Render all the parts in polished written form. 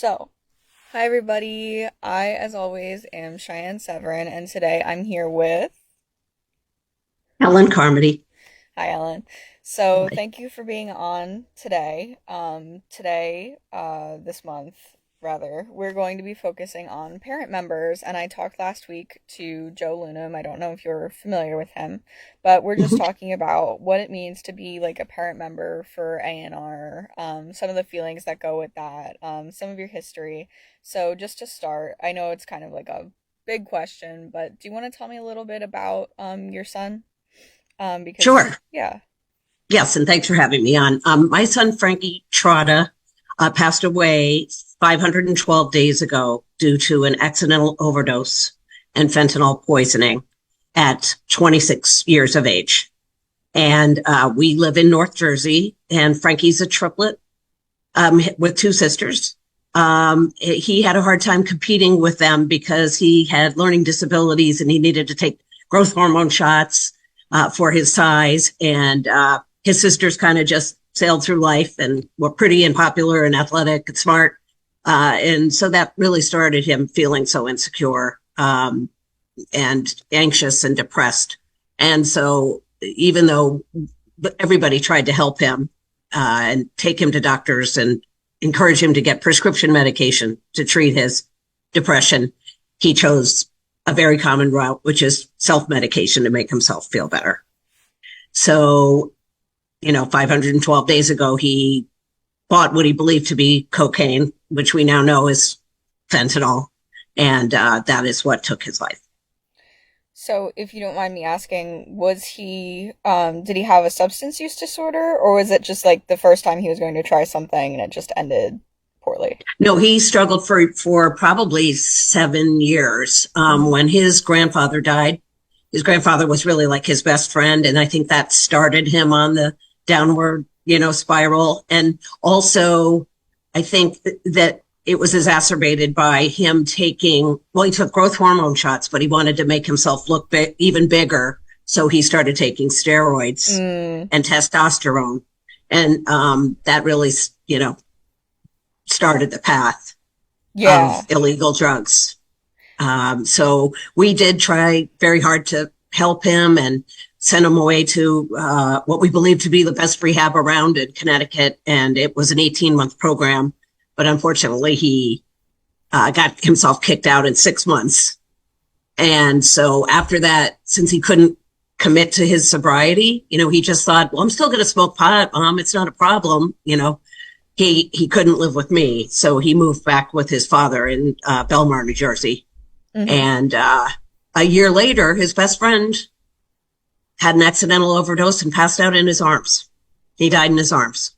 So, hi everybody. I, as always, am Cheyenne Severin, and today I'm here with. Helen Carmody. Hi, Ellen. So, Hi. thank you for being on today. This month, rather, we're going to be focusing on parent members, and I talked last week to Joe Lunam. I don't know if you're familiar with him, but we're just Mhm. talking about what it means to be like a parent member for ANR, some of the feelings that go with that, some of your history. So, just to start, I know it's kind of like a big question, but do you want to tell me a little bit about your son? Because Sure. yeah. Yes, and thanks for having me on. My son, Frankie Trotta, passed away 512 days ago due to an accidental overdose and fentanyl poisoning at 26 years of age. And we live in North Jersey, and Frankie's a triplet with two sisters. He had a hard time competing with them because he had learning disabilities and he needed to take growth hormone shots for his size. And his sisters kind of just sailed through life and were pretty and popular and athletic and smart. And so that really started him feeling so insecure and anxious and depressed. And so even though everybody tried to help him and take him to doctors and encourage him to get prescription medication to treat his depression, he chose a very common route, which is self-medication to make himself feel better. So, 512 days ago, he bought what he believed to be cocaine, which we now know is fentanyl. And that is what took his life. So, if you don't mind me asking, did he have a substance use disorder, or was it just like the first time he was going to try something and it just ended poorly? No, he struggled for probably 7 years. Mm-hmm. When his grandfather died, his grandfather was really like his best friend. And I think that started him on the downward, spiral. And also, I think that it was exacerbated by him he took growth hormone shots, but he wanted to make himself look even bigger. So he started taking steroids Mm, and testosterone. And that really, started the path yeah. of illegal drugs. So we did try very hard to help him and send him away to what we believe to be the best rehab around in Connecticut. And it was an 18-month program. But unfortunately, he got himself kicked out in 6 months. And so after that, since he couldn't commit to his sobriety, he just thought, well, I'm still going to smoke pot, Mom. It's not a problem. He couldn't live with me. So he moved back with his father in Belmar, New Jersey. Mm-hmm. And a year later, his best friend had an accidental overdose and passed out in his arms. He died in his arms.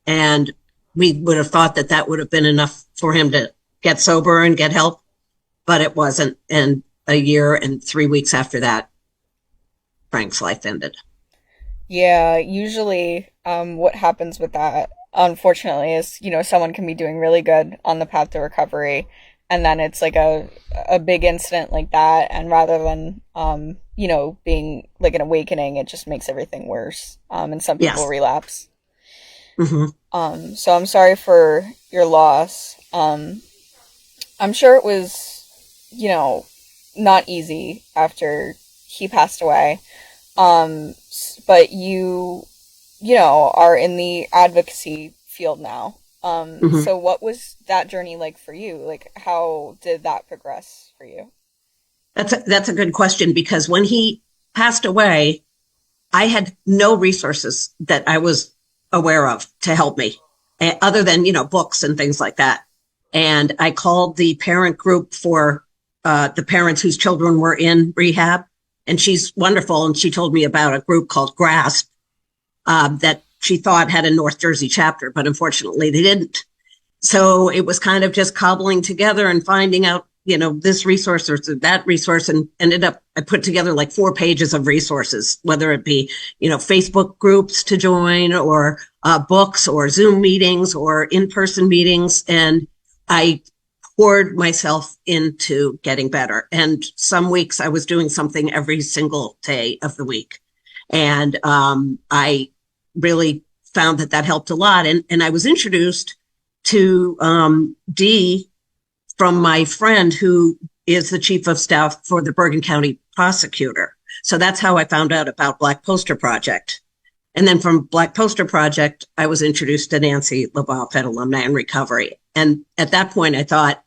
And we would have thought that that would have been enough for him to get sober and get help, but it wasn't. And a year and 3 weeks after that, Frank's life ended. Yeah, usually, what happens with that, unfortunately, is, someone can be doing really good on the path to recovery, and then it's like a big incident like that, and rather than, being like an awakening, it just makes everything worse. And some people Yes. relapse. Mm-hmm. So I'm sorry for your loss. I'm sure it was, not easy after he passed away. But you are in the advocacy field now. Mm-hmm. So what was that journey like for you? Like, how did that progress for you? That's a good question because when he passed away, I had no resources that I was aware of to help me, other than, books and things like that. And I called the parent group for the parents whose children were in rehab. And she's wonderful. And she told me about a group called GRASP that she thought had a North Jersey chapter, but unfortunately they didn't. So it was kind of just cobbling together and finding out, this resource or that resource, and ended up, I put together like 4 pages of resources, whether it be, Facebook groups to join or books or Zoom meetings or in-person meetings. And I poured myself into getting better. And some weeks I was doing something every single day of the week. And I really found that helped a lot. And I was introduced to D from my friend who is the chief of staff for the Bergen County prosecutor. So that's how I found out about Black Poster Project. And then from Black Poster Project, I was introduced to Nancy LaBeouf at Alumni in Recovery. And at that point, I thought,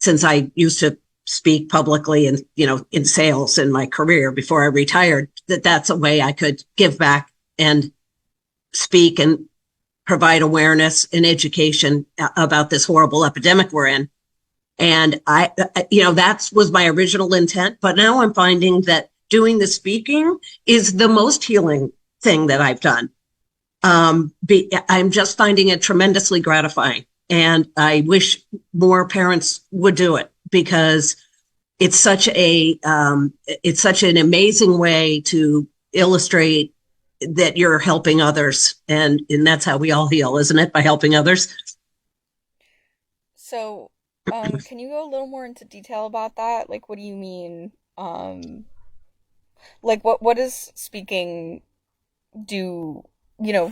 since I used to speak publicly and, in sales in my career before I retired, that's a way I could give back and speak and provide awareness and education about this horrible epidemic we're in. And that was my original intent. But now I'm finding that doing the speaking is the most healing thing that I've done. I'm just finding it tremendously gratifying. And I wish more parents would do it, because it's such an amazing way to illustrate that you're helping others. And that's how we all heal, isn't it? By helping others. So, can you go a little more into detail about that? Like, what do you mean? Like, what does speaking do,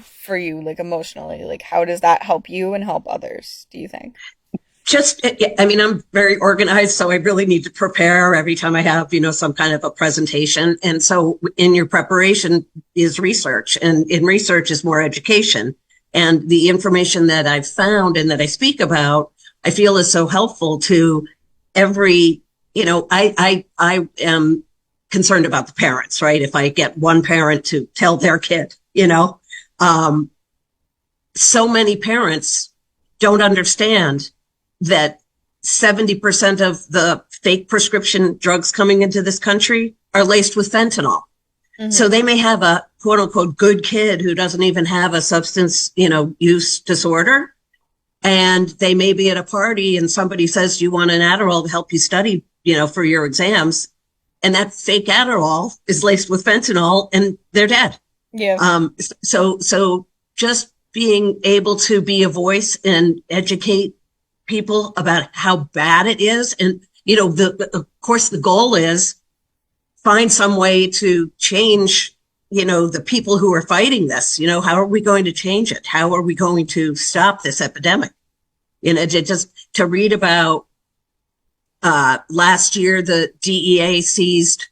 for you, like, emotionally? Like, how does that help you and help others, do you think? I'm very organized, so I really need to prepare every time I have, some kind of a presentation. And so in your preparation is research, and in research is more education. And the information that I've found and that I speak about, I feel is so helpful to every, I am concerned about the parents, right? If I get one parent to tell their kid, so many parents don't understand that 70% of the fake prescription drugs coming into this country are laced with fentanyl. Mm-hmm. So they may have a quote unquote good kid who doesn't even have a substance, use disorder. And they may be at a party and somebody says, do you want an Adderall to help you study, for your exams? And that fake Adderall is laced with fentanyl and they're dead. Yeah. So just being able to be a voice and educate people about how bad it is. And, of course, the goal is find some way to change, the people who are fighting this. How are we going to change it? How are we going to stop this epidemic? To read about last year, the DEA seized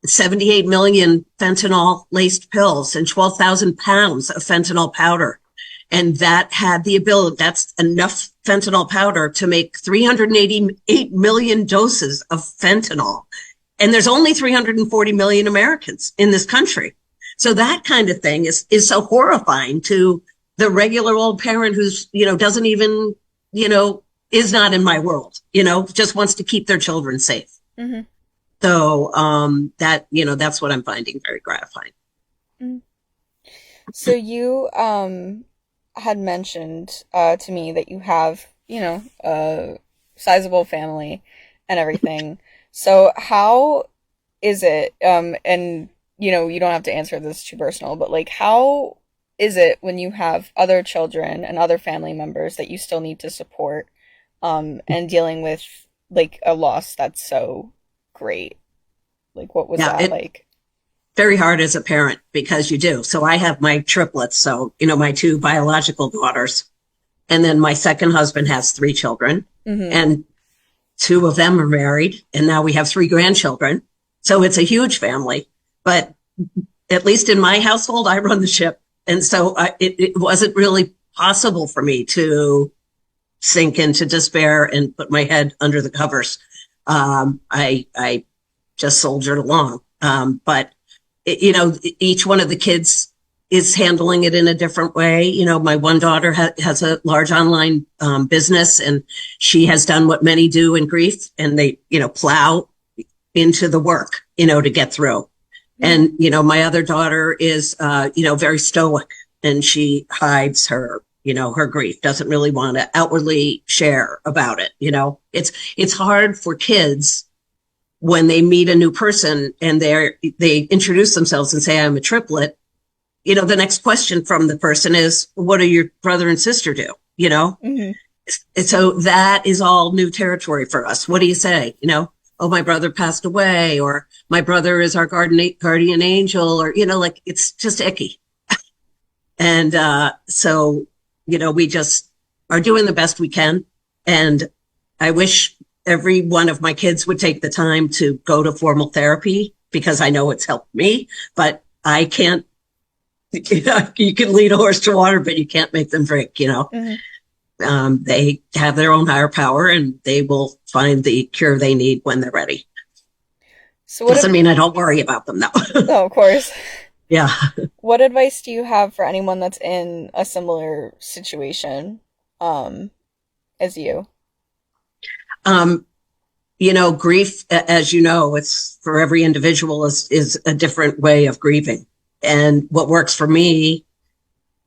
78 million fentanyl laced pills and 12,000 pounds of fentanyl powder. And that had the ability, that's enough fentanyl powder to make 388 million doses of fentanyl. And there's only 340 million Americans in this country. So that kind of thing is so horrifying to the regular old parent who's, doesn't even, is not in my world, just wants to keep their children safe. Mm-hmm. So that's what I'm finding very gratifying. Mm-hmm. So you had mentioned to me that you have, a sizable family and everything. So how is it, and, you don't have to answer this too personal, but like, how is it when you have other children and other family members that you still need to support, and dealing with like a loss that's so great? Like, what was that like? Very hard as a parent, because you do. So I have my triplets. So, my two biological daughters, and then my second husband has 3 children, mm-hmm. and 2 of them are married. And now we have 3 grandchildren. So it's a huge family, but at least in my household, I run the ship. And so it wasn't really possible for me to sink into despair and put my head under the covers. I just soldiered along. But each one of the kids is handling it in a different way. My one daughter has a large online business, and she has done what many do in grief, and they, plow into the work, to get through. And, my other daughter is, very stoic, and she hides her, her grief, doesn't really want to outwardly share about it. It's hard for kids when they meet a new person and they introduce themselves and say, I'm a triplet. The next question from the person is, what do your brother and sister do? Mm-hmm. And so that is all new territory for us. What do you say? Oh, my brother passed away, or my brother is our guardian angel, or, it's just icky. And, so, we just are doing the best we can. And I wish every one of my kids would take the time to go to formal therapy because I know it's helped me, but I can't, you can lead a horse to water, but you can't make them drink, you know. They have their own higher power and they will find the cure they need when they're ready. So what Doesn't mean I don't worry about them though. Oh, of course. Yeah. What advice do you have for anyone that's in a similar situation as you? Um, grief, as you know, it's for every individual is a different way of grieving. And what works for me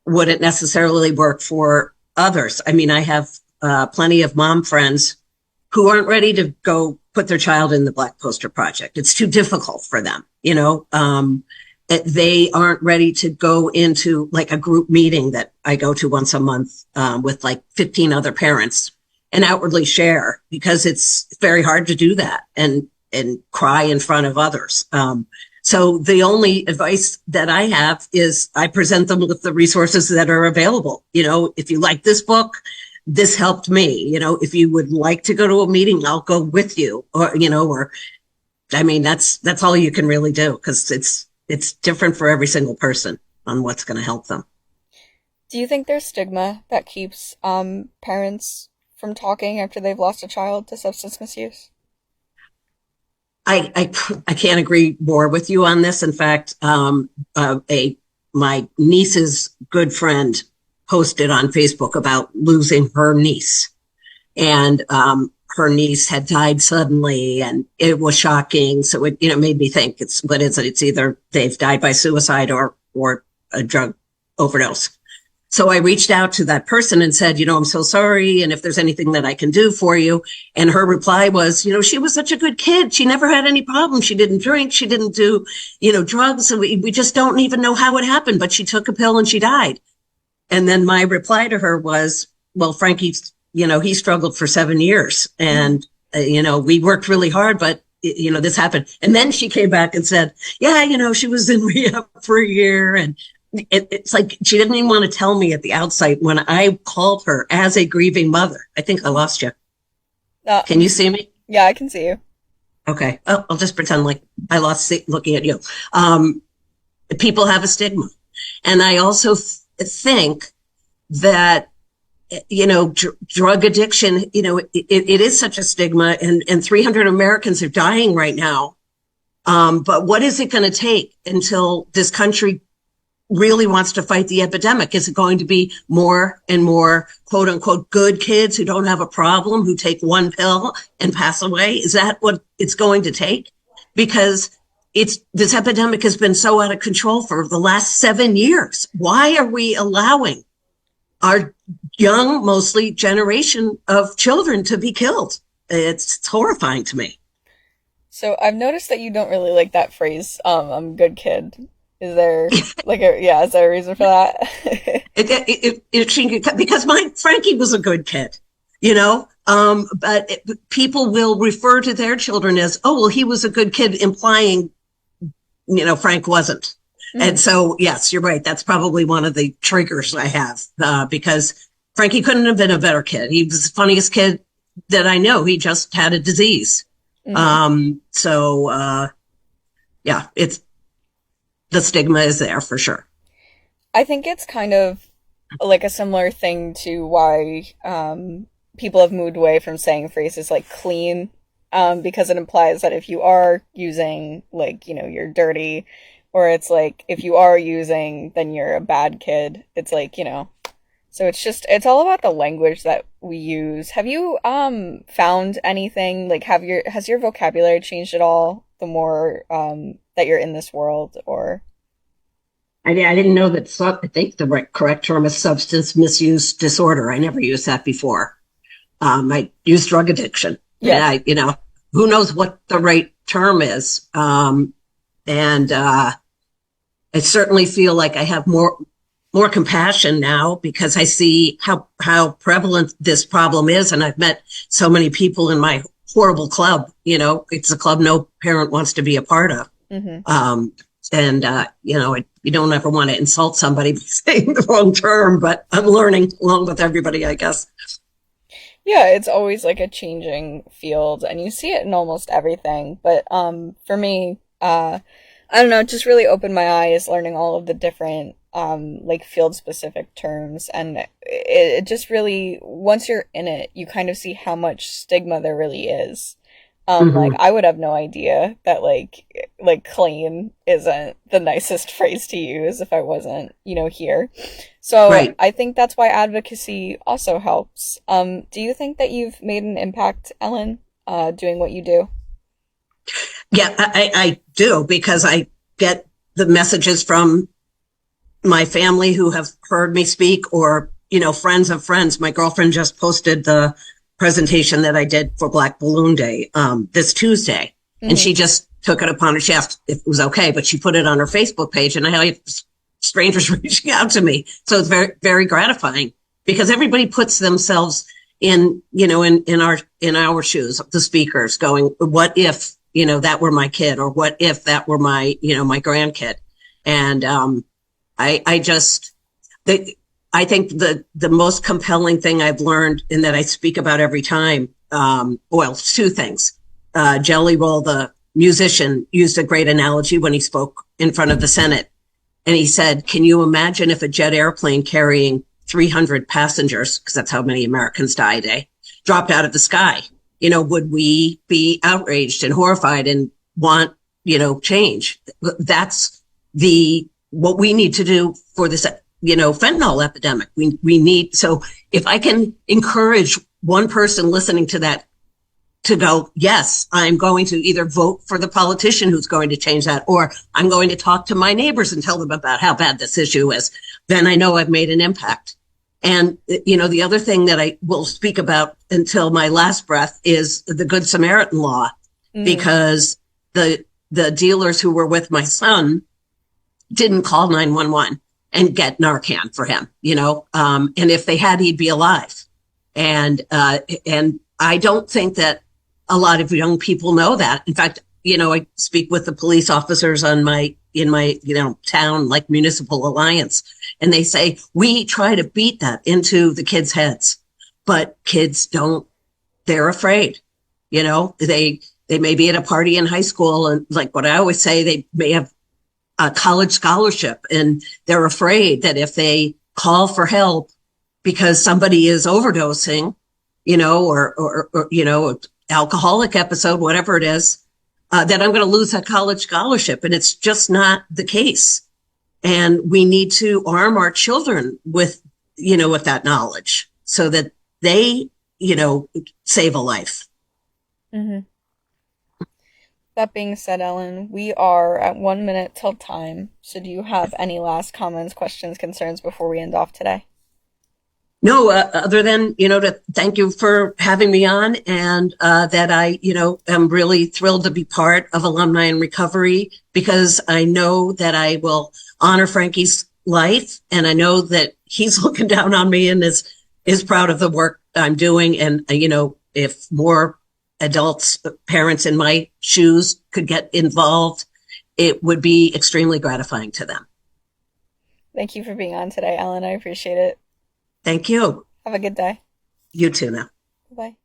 wouldn't necessarily work for others. I mean, I have plenty of mom friends who aren't ready to go put their child in the Black Poster Project. It's too difficult for them, they aren't ready to go into like a group meeting that I go to once a month with like 15 other parents and outwardly share because it's very hard to do that and cry in front of others. So the only advice that I have is I present them with the resources that are available. If you like this book, this helped me. If you would like to go to a meeting, I'll go with you. That's all you can really do because it's different for every single person on what's going to help them. Do you think there's stigma that keeps parents from talking after they've lost a child to substance misuse? I can't agree more with you on this. In fact, my niece's good friend posted on Facebook about losing her niece, and her niece had died suddenly, and it was shocking. So it made me think what is it? It's either they've died by suicide or a drug overdose. So I reached out to that person and said, I'm so sorry. And if there's anything that I can do for you. And her reply was, she was such a good kid. She never had any problems. She didn't drink. She didn't do, drugs. And we just don't even know how it happened, but she took a pill and she died. And then my reply to her was, well, Frankie, he struggled for 7 years and, we worked really hard, but this happened. And then she came back and said, yeah, she was in rehab for a year. And it's like she didn't even want to tell me at the outset when I called her as a grieving mother. I think I lost you. Can you see me? Yeah, I can see you. Okay. I'll just pretend like I lost looking at you. People have a stigma. And I also think that, drug addiction, it is such a stigma and 300 Americans are dying right now. But what is it going to take until this country really wants to fight the epidemic? Is it going to be more and more quote unquote good kids who don't have a problem, who take one pill and pass away? Is that what it's going to take? Because this epidemic has been so out of control for the last 7 years. Why are we allowing our young, mostly generation of children to be killed? It's horrifying to me. So I've noticed that you don't really like that phrase, I'm a good kid. Is there is there a reason for that? Because Frankie was a good kid, but people will refer to their children as, oh, well, he was a good kid, implying, Frank wasn't. Mm-hmm. And so, yes, you're right. That's probably one of the triggers I have, because Frankie couldn't have been a better kid. He was the funniest kid that I know. He just had a disease. Mm-hmm. The stigma is there for sure. I think it's kind of like a similar thing to why people have moved away from saying phrases like clean, because it implies that if you are using, you're dirty, or it's like if you are using, then you're a bad kid. It's like, so it's all about the language that we use. Have you found anything, has your vocabulary changed at all the more that you're in this world? Or I didn't know that. I think the correct term is substance misuse disorder. I never used that before. I used drug addiction. Yeah. Who knows what the right term is. I certainly feel like I have more compassion now because I see how prevalent this problem is. And I've met so many people in my horrible club. It's a club no parent wants to be a part of. Mm-hmm. And, you don't ever want to insult somebody by saying the wrong term, but I'm learning along with everybody, I guess. Yeah, it's always like a changing field, and you see it in almost everything. But for me, I don't know, it just really opened my eyes learning all of the different like field specific terms, and it just really, once you're in it, you kind of see how much stigma there really is. Like Hmm. I would have no idea that like clean isn't the nicest phrase to use if I wasn't, here. So Right. I think that's why advocacy also helps. Do you think that you've made an impact, Ellen, doing what you do? Yeah, I do because I get the messages from my family who have heard me speak or, friends of friends. My girlfriend just posted the presentation that I did for Black Balloon Day this Tuesday. And Hmm. she just took it upon her. She asked if it was okay, but she put it on her Facebook page and I have strangers reaching out to me. So it's very, very gratifying because everybody puts themselves in our shoes, the speakers going, what if, that were my kid or what if that were my grandkid? And, I just, the, I think the most compelling thing I've learned and that I speak about every time, well, two things. Jelly Roll, the musician, used a great analogy when he spoke in front of the Senate. And he said, can you imagine if a jet airplane carrying 300 passengers, because that's how many Americans die a day, dropped out of the sky? Would we be outraged and horrified and want, change? That's what we need to do for this, fentanyl epidemic. We need, so if I can encourage one person listening to that to go, yes, I'm going to either vote for the politician who's going to change that, or I'm going to talk to my neighbors and tell them about how bad this issue is, then I know I've made an impact. And, the other thing that I will speak about until my last breath is the Good Samaritan law, Hmm. because the dealers who were with my son didn't call 911 and get Narcan for him, and if they had, he'd be alive. And I don't think that a lot of young people know that. In fact, I speak with the police officers in my, town, like municipal alliance, and they say, we try to beat that into the kids' heads, but kids don't, they're afraid, they may be at a party in high school. And like what I always say, they may have a college scholarship and they're afraid that if they call for help because somebody is overdosing, or alcoholic episode, whatever it is, that I'm going to lose that college scholarship. And it's just not the case. And we need to arm our children with that knowledge so that they, save a life. Hmm. That being said, Ellen, we are at 1 minute till time. So do you have any last comments, questions, concerns before we end off today? No, other than, to thank you for having me on and that I, am really thrilled to be part of Alumni in Recovery because I know that I will honor Frankie's life and I know that he's looking down on me and is proud of the work I'm doing. And, if more adults, parents in my shoes could get involved, it would be extremely gratifying to them. Thank you for being on today, Ellen. I appreciate it. Thank you. Have a good day. You too now. Bye.